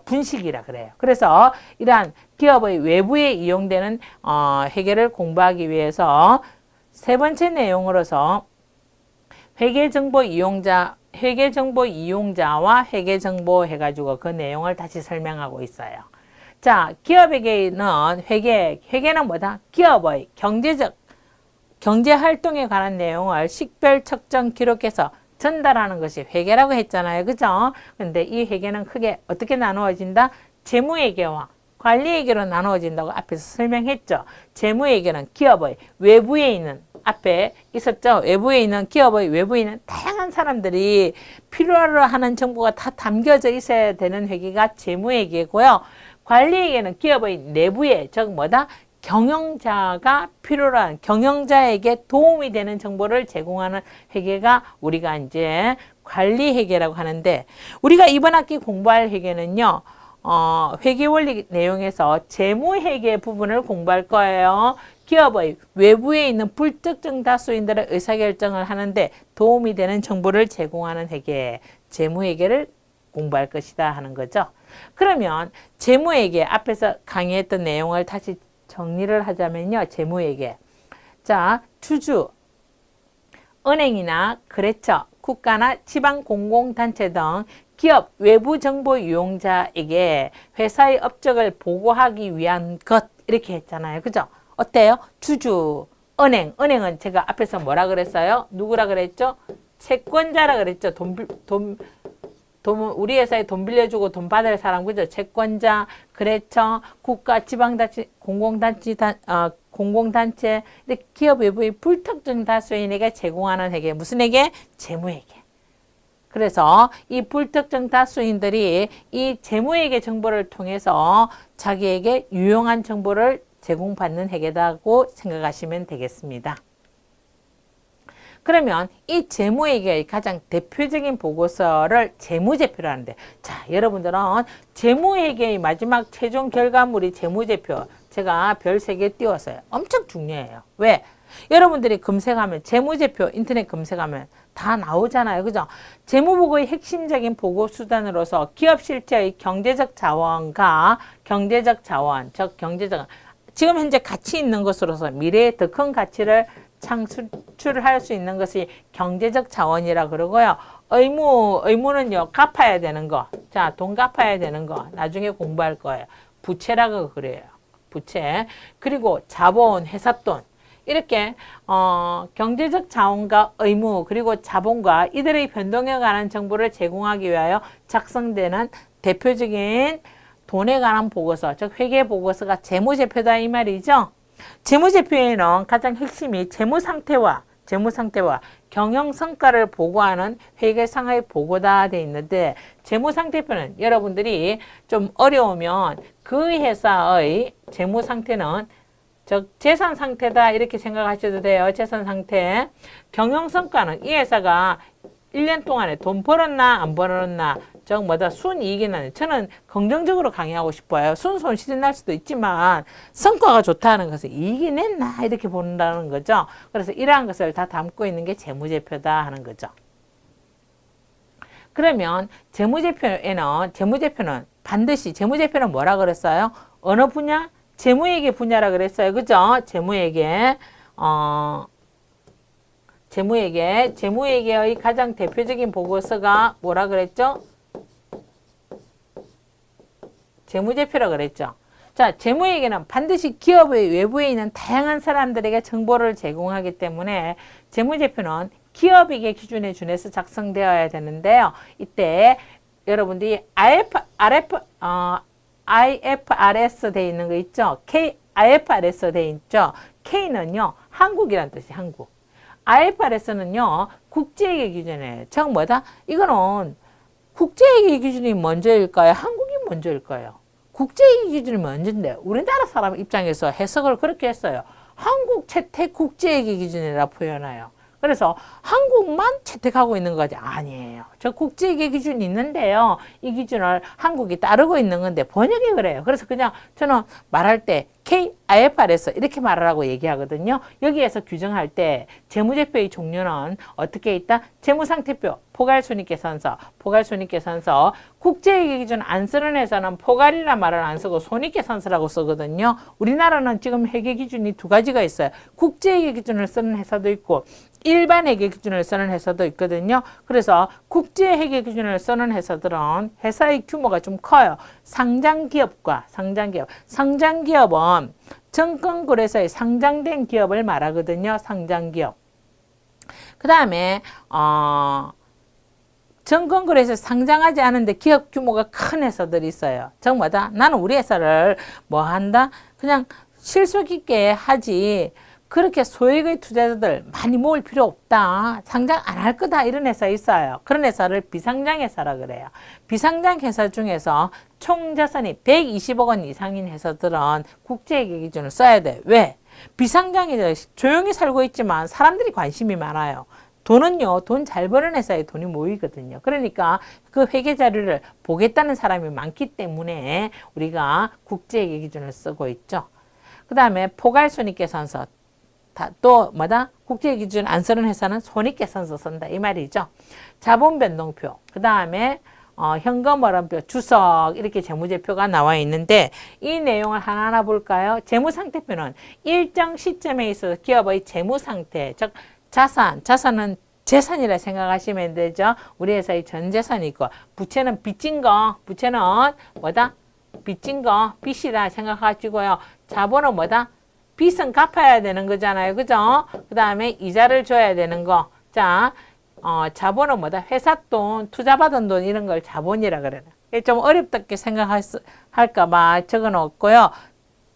분식이라 그래요. 그래서 이러한 기업의 외부에 이용되는 회계를 공부하기 위해서 세 번째 내용으로서 회계정보 이용자와 회계정보 해가지고 그 내용을 다시 설명하고 있어요. 자, 기업회계는 회계는 뭐다? 기업의 경제활동에 관한 내용을 식별 측정 기록해서 전달하는 것이 회계라고 했잖아요. 그죠? 근데 이 회계는 크게 어떻게 나누어진다? 재무회계와 관리회계로 나누어진다고 앞에서 설명했죠. 재무회계는 기업의 외부에 있는 앞에 있었죠. 외부에 있는 기업의 외부에 있는 다양한 사람들이 필요로 하는 정보가 다 담겨져 있어야 되는 회계가 재무회계고요. 관리회계는 기업의 내부에 즉 뭐다? 경영자가 필요로 한 경영자에게 도움이 되는 정보를 제공하는 회계가 우리가 이제 관리회계라고 하는데 우리가 이번 학기 공부할 회계는요. 회계원리 내용에서 재무회계 부분을 공부할 거예요. 기업의 외부에 있는 불특정 다수인들의 의사결정을 하는데 도움이 되는 정보를 제공하는 회계, 재무회계를 공부할 것이다 하는 거죠. 그러면 재무회계 앞에서 강의했던 내용을 다시 정리를 하자면요. 재무회계. 자, 주주, 은행이나 거래처, 국가나 지방 공공단체 등 기업 외부 정보 이용자에게 회사의 업적을 보고하기 위한 것 이렇게 했잖아요. 그죠? 어때요? 주주, 은행은 제가 앞에서 뭐라 그랬어요? 누구라 그랬죠? 채권자라 그랬죠. 우리 회사에 돈 빌려주고 돈 받을 사람, 그죠? 채권자, 거래처, 국가, 지방단체, 공공단체, 기업 외부의 불특정 다수인에게 제공하는 회계. 무슨 회계? 재무회계. 그래서 이 불특정 다수인들이 이 재무회계 정보를 통해서 자기에게 유용한 정보를 제공받는 회계라고 생각하시면 되겠습니다. 그러면 이 재무회계의 가장 대표적인 보고서를 재무제표로 하는데, 자, 여러분들은 재무회계의 마지막 최종 결과물이 재무제표, 제가 별 3개 띄웠어요. 엄청 중요해요. 왜? 여러분들이 검색하면 재무제표 인터넷 검색하면 다 나오잖아요. 그죠? 재무보고의 핵심적인 보고 수단으로서 기업 실체의 경제적 자원과 경제적 자원, 즉 경제적 지금 현재 가치 있는 것으로서 미래에 더 큰 가치를 창출할 수 있는 것이 경제적 자원이라 그러고요. 의무는요, 갚아야 되는 거. 자, 돈 갚아야 되는 거. 나중에 공부할 거예요. 부채라고 그래요. 부채. 그리고 자본, 회사돈. 이렇게 경제적 자원과 의무 그리고 자본과 이들의 변동에 관한 정보를 제공하기 위하여 작성되는 대표적인 돈에 관한 보고서, 즉 회계 보고서가 재무제표다 이 말이죠. 재무제표에는 가장 핵심이 재무상태와 경영성과를 보고하는 회계상의 보고다 돼 있는데, 재무상태표는 여러분들이 좀 어려우면 그 회사의 재무상태는 즉 재산상태다 이렇게 생각하셔도 돼요. 재산상태. 경영성과는 이 회사가 1년 동안에 돈 벌었나 안 벌었나, 즉 뭐다 순이익이 나는, 저는 긍정적으로 강의하고 싶어요. 순손실이 날 수도 있지만 성과가 좋다는 것은 이익이 냈나 이렇게 본다는 거죠. 그래서 이러한 것을 다 담고 있는 게 재무제표다 하는 거죠. 그러면 재무제표는 반드시 재무제표는 뭐라 그랬어요? 어느 분야? 재무회계 분야라 그랬어요. 그죠? 재무회계의 가장 대표적인 보고서가 뭐라 그랬죠? 재무제표라 그랬죠. 자, 재무회계는 반드시 기업의 외부에 있는 다양한 사람들에게 정보를 제공하기 때문에 재무제표는 기업회계 기준에 준해서 작성되어야 되는데요. 이때 여러분들이 IFRS 돼 있는 거 있죠? IFRS 돼 있죠? K는요, 한국이란 뜻이 한국. IFRS는요, 국제회계 기준이에요. 즉 뭐다? 이거는 국제회계 기준이 먼저일까요? 한국이 먼저일까요? 국제회계 기준이 먼저인데 우리나라 사람 입장에서 해석을 그렇게 했어요. 한국 채택 국제회계 기준이라 표현해요. 그래서 한국만 채택하고 있는 거지 아니에요. 저 국제회계 기준이 있는데요. 이 기준을 한국이 따르고 있는 건데 번역이 그래요. 그래서 그냥 저는 말할 때 IFRS 이렇게 말하라고 얘기하거든요. 여기에서 규정할 때 재무제표의 종류는 어떻게 있다? 재무상태표, 포괄손익계산서, 포괄손익계산서, 국제회계 기준 안 쓰는 회사는 포괄이란 말을 안 쓰고 손익계산서라고 쓰거든요. 우리나라는 지금 회계 기준이 두 가지가 있어요. 국제회계 기준을 쓰는 회사도 있고 일반 회계 기준을 쓰는 회사도 있거든요. 그래서 국제회계 기준을 쓰는 회사들은 회사의 규모가 좀 커요. 상장기업은 증권거래소에 상장된 기업을 말하거든요. 상장기업. 그 다음에 증권거래소에 상장하지 않은데 기업 규모가 큰 회사들이 있어요. 즉 뭐다? 나는 우리 회사를 뭐 한다? 그냥 실속 있게 하지 그렇게 소액의 투자자들 많이 모을 필요 없다. 상장 안 할 거다. 이런 회사 있어요. 그런 회사를 비상장 회사라 그래요. 비상장 회사 중에서 총 자산이 120억 원 이상인 회사들은 국제회계 기준을 써야 돼. 왜? 비상장에 조용히 살고 있지만 사람들이 관심이 많아요. 돈은요, 돈 잘 버는 회사에 돈이 모이거든요. 그러니까 그 회계 자료를 보겠다는 사람이 많기 때문에 우리가 국제회계 기준을 쓰고 있죠. 그 다음에 포괄손익계산서. 또 뭐다? 국제 기준 안 쓰는 회사는 손익계산서 쓴다 이 말이죠. 자본변동표, 그 다음에 현금흐름표, 주석 이렇게 재무제표가 나와 있는데 이 내용을 하나하나 볼까요? 재무상태표는 일정 시점에 있어서 기업의 재무상태, 즉 자산은 재산이라 생각하시면 되죠. 우리 회사의 전 재산이 있고 부채는 빚진 거, 부채는 뭐다? 빚진 거, 빚이라 생각하시고요. 자본은 뭐다? 빚은 갚아야 되는 거잖아요. 그죠? 그 다음에 이자를 줘야 되는 거. 자, 자본은 뭐다? 회사 돈, 투자받은 돈 이런 걸 자본이라 그래요. 좀 어렵게 생각할까봐 적어 놓았고요.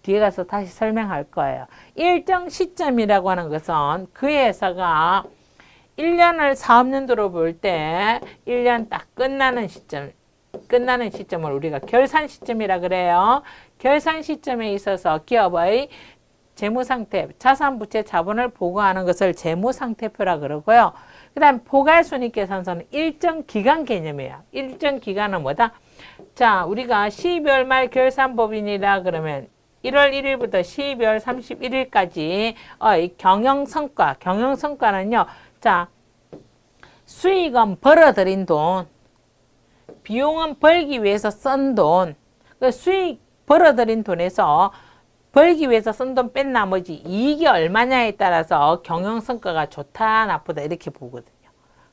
뒤에 가서 다시 설명할 거예요. 일정 시점이라고 하는 것은 그 회사가 1년을 사업연도로 볼 때 1년 딱 끝나는 시점을 우리가 결산 시점이라 그래요. 결산 시점에 있어서 기업의 재무상태, 자산부채 자본을 보고하는 것을 재무상태표라 그러고요. 그 다음 포괄손익계산서는 일정 기간 개념이에요. 일정 기간은 뭐다? 자, 우리가 12월 말 결산법인이라 그러면 1월 1일부터 12월 31일까지 경영성과는요. 자, 수익은 벌어들인 돈, 비용은 벌기 위해서 쓴 돈, 그 수익 벌어들인 돈에서 벌기 위해서 쓴 돈 뺀 나머지 이익이 얼마냐에 따라서 경영성과가 좋다 나쁘다 이렇게 보거든요.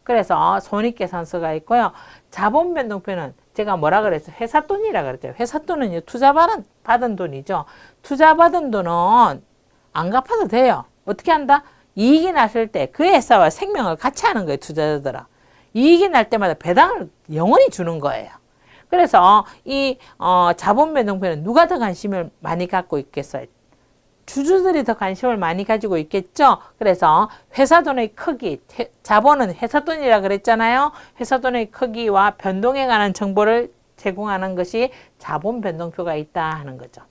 그래서 손익계산서가 있고요. 자본변동표는 제가 뭐라 그랬어요? 회사 돈이라 그랬죠. 회사 돈은요, 투자받은 돈이죠. 투자받은 돈은 안 갚아도 돼요. 어떻게 한다? 이익이 났을 때 그 회사와 생명을 같이 하는 거예요, 투자자들아. 이익이 날 때마다 배당을 영원히 주는 거예요. 그래서 이 자본변동표는 누가 더 관심을 많이 갖고 있겠어요? 주주들이 더 관심을 많이 가지고 있겠죠. 그래서 회사 돈의 크기, 자본은 회사 돈이라 그랬잖아요. 회사 돈의 크기와 변동에 관한 정보를 제공하는 것이 자본변동표가 있다 하는 거죠.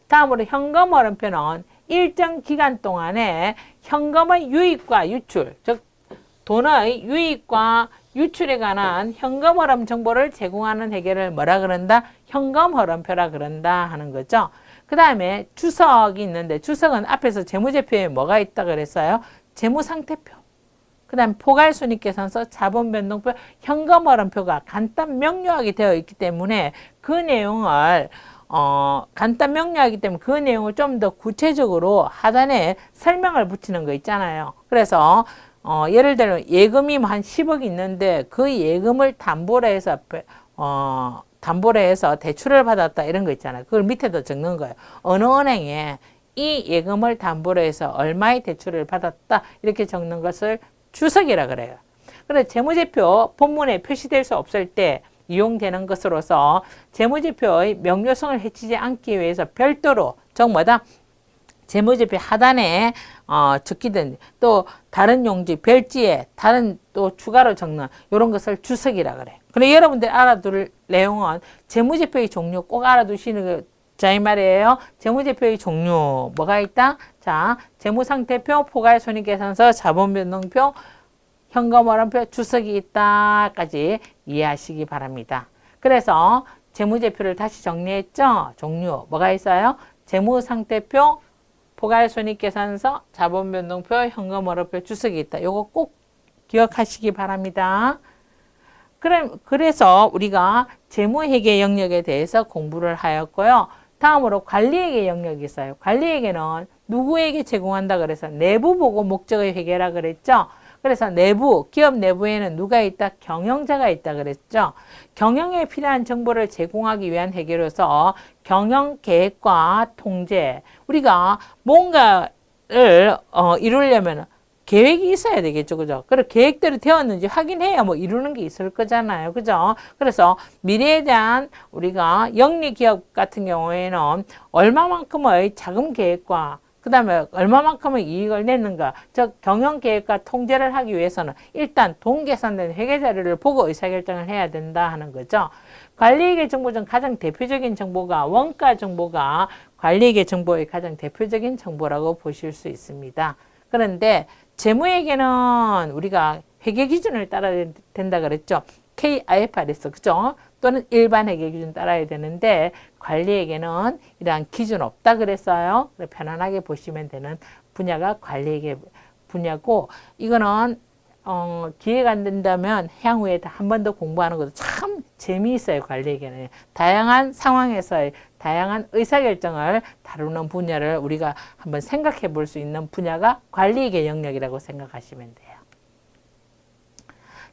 다음으로 현금흐름표는 일정 기간 동안에 현금의 유입과 유출, 즉 돈의 유입과 유출에 관한 현금흐름 정보를 제공하는 회계를 뭐라 그런다? 현금흐름표라 그런다 하는 거죠. 그 다음에 주석이 있는데 주석은 앞에서 재무제표에 뭐가 있다 그랬어요? 재무상태표. 그 다음 포괄손익계산서, 자본변동표, 현금흐름표가 간단 명료하게 되어 있기 때문에 그 내용을 간단 명료하기 때문에 그 내용을 좀 더 구체적으로 하단에 설명을 붙이는 거 있잖아요. 그래서 예를 들면 예금이 한 10억 있는데 그 예금을 담보로 해서 대출을 받았다 이런 거 있잖아요. 그걸 밑에도 적는 거예요. 어느 은행에 이 예금을 담보로 해서 얼마의 대출을 받았다 이렇게 적는 것을 주석이라 그래요. 그래서 재무제표 본문에 표시될 수 없을 때 이용되는 것으로서 재무제표의 명료성을 해치지 않기 위해서 별도로 뭐다? 재무제표 하단에 적히든 또 다른 용지, 별지에 다른 또 추가로 적는 이런 것을 주석이라 그래. 그래 여러분들 알아둘 내용은 재무제표의 종류 꼭 알아두시는 거. 자, 이 말이에요. 재무제표의 종류 뭐가 있다? 자, 재무상태표, 포괄손익계산서, 자본변동표, 현금흐름표, 주석이 있다까지 이해하시기 바랍니다. 그래서 재무제표를 다시 정리했죠? 종류 뭐가 있어요? 재무상태표, 포괄손익계산서, 자본변동표, 현금흐름표, 주석이 있다. 요거 꼭 기억하시기 바랍니다. 그래서 우리가 재무회계 영역에 대해서 공부를 하였고요. 다음으로 관리회계 영역이 있어요. 관리회계는 누구에게 제공한다 그래서 내부 보고 목적의 회계라 그랬죠. 그래서 기업 내부에는 누가 있다? 경영자가 있다 그랬죠. 경영에 필요한 정보를 제공하기 위한 회계로서 경영계획과 통제, 우리가 뭔가를 이루려면 계획이 있어야 되겠죠. 그죠? 그리고 계획대로 되었는지 확인해야 뭐 이루는 게 있을 거잖아요. 그죠? 그래서 미래에 대한 우리가 영리 기업 같은 경우에는 얼마만큼의 자금 계획과 그 다음에 얼마만큼의 이익을 내는가, 즉 경영계획과 통제를 하기 위해서는 일단 동계산된 회계자료를 보고 의사결정을 해야 된다 하는 거죠. 관리회계 정보 중 가장 대표적인 정보가 원가 정보가 관리회계 정보의 가장 대표적인 정보라고 보실 수 있습니다. 그런데 재무회계는 우리가 회계 기준을 따라야 된다 그랬죠. KIFRS, 그죠? 또는 일반 회계 기준 따라야 되는데 관리회계는 이러한 기준 없다 그랬어요. 편안하게 보시면 되는 분야가 관리회계 분야고, 이거는 기회가 안 된다면 향후에 한 번 더 공부하는 것도 참 재미있어요. 관리회계는 다양한 상황에서의 다양한 의사결정을 다루는 분야를 우리가 한번 생각해 볼 수 있는 분야가 관리회계 영역이라고 생각하시면 돼요.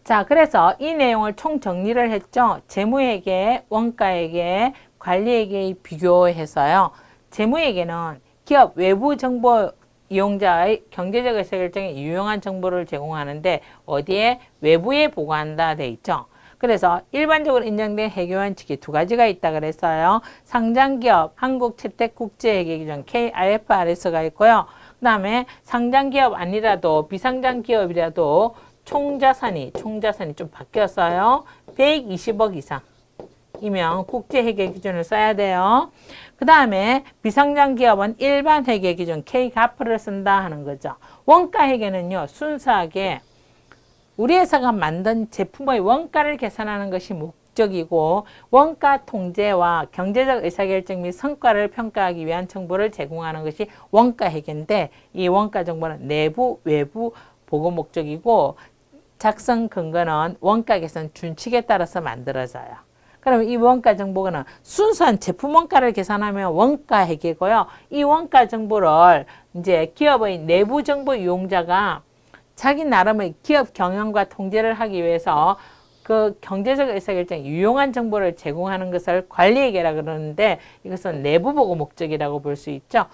자, 그래서 이 내용을 총 정리를 했죠. 재무회계, 원가회계, 관리회계의 비교해서요. 재무회계는 기업 외부 정보 이용자의 경제적 의사결정에 유용한 정보를 제공하는데 어디에? 외부에 보고한다 돼 있죠. 그래서 일반적으로 인정된 회계원칙이 두 가지가 있다 그랬어요. 상장기업 한국채택국제회계기준 KIFRS가 있고요. 그 다음에 상장기업 아니라도 비상장기업이라도 총자산이 좀 바뀌었어요. 120억 이상이면 국제회계 기준을 써야 돼요. 그 다음에 비상장기업은 일반 회계 기준 K가프를 쓴다 하는 거죠. 원가회계는요, 순수하게 우리 회사가 만든 제품의 원가를 계산하는 것이 목적이고, 원가 통제와 경제적 의사결정 및 성과를 평가하기 위한 정보를 제공하는 것이 원가회계인데, 이 원가 정보는 내부, 외부 보고 목적이고, 작성 근거는 원가 계산 준칙에 따라서 만들어져요. 그러면 이 원가 정보는 순수한 제품 원가를 계산하면 원가 회계고요. 이 원가 정보를 이제 기업의 내부 정보 이용자가 자기 나름의 기업 경영과 통제를 하기 위해서 그 경제적 의사결정에 유용한 정보를 제공하는 것을 관리회계라 그러는데, 이것은 내부 보고 목적이라고 볼 수 있죠.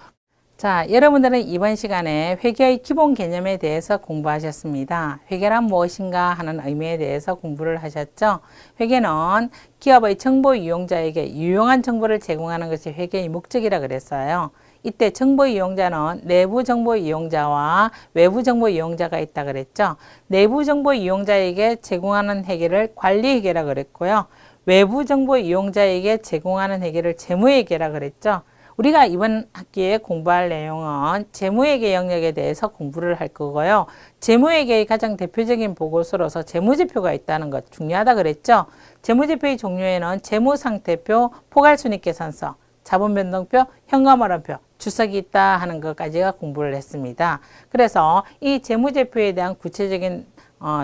자, 여러분들은 이번 시간에 회계의 기본 개념에 대해서 공부하셨습니다. 회계란 무엇인가 하는 의미에 대해서 공부를 하셨죠. 회계는 기업의 정보 이용자에게 유용한 정보를 제공하는 것이 회계의 목적이라 그랬어요. 이때 정보 이용자는 내부 정보 이용자와 외부 정보 이용자가 있다 그랬죠. 내부 정보 이용자에게 제공하는 회계를 관리회계라 그랬고요. 외부 정보 이용자에게 제공하는 회계를 재무회계라 그랬죠. 우리가 이번 학기에 공부할 내용은 재무회계 영역에 대해서 공부를 할 거고요. 재무회계의 가장 대표적인 보고서로서 재무제표가 있다는 것 중요하다 그랬죠. 재무제표의 종류에는 재무상태표, 포괄손익계산서, 자본변동표, 현금흐름표, 주석이 있다 하는 것까지가 공부를 했습니다. 그래서 이 재무제표에 대한 구체적인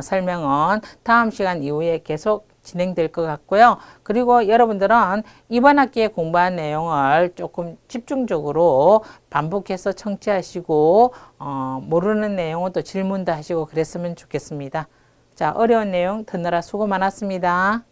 설명은 다음 시간 이후에 계속 진행될 것 같고요. 그리고 여러분들은 이번 학기에 공부한 내용을 조금 집중적으로 반복해서 청취하시고 모르는 내용은 또 질문도 하시고 그랬으면 좋겠습니다. 자, 어려운 내용 듣느라 수고 많았습니다.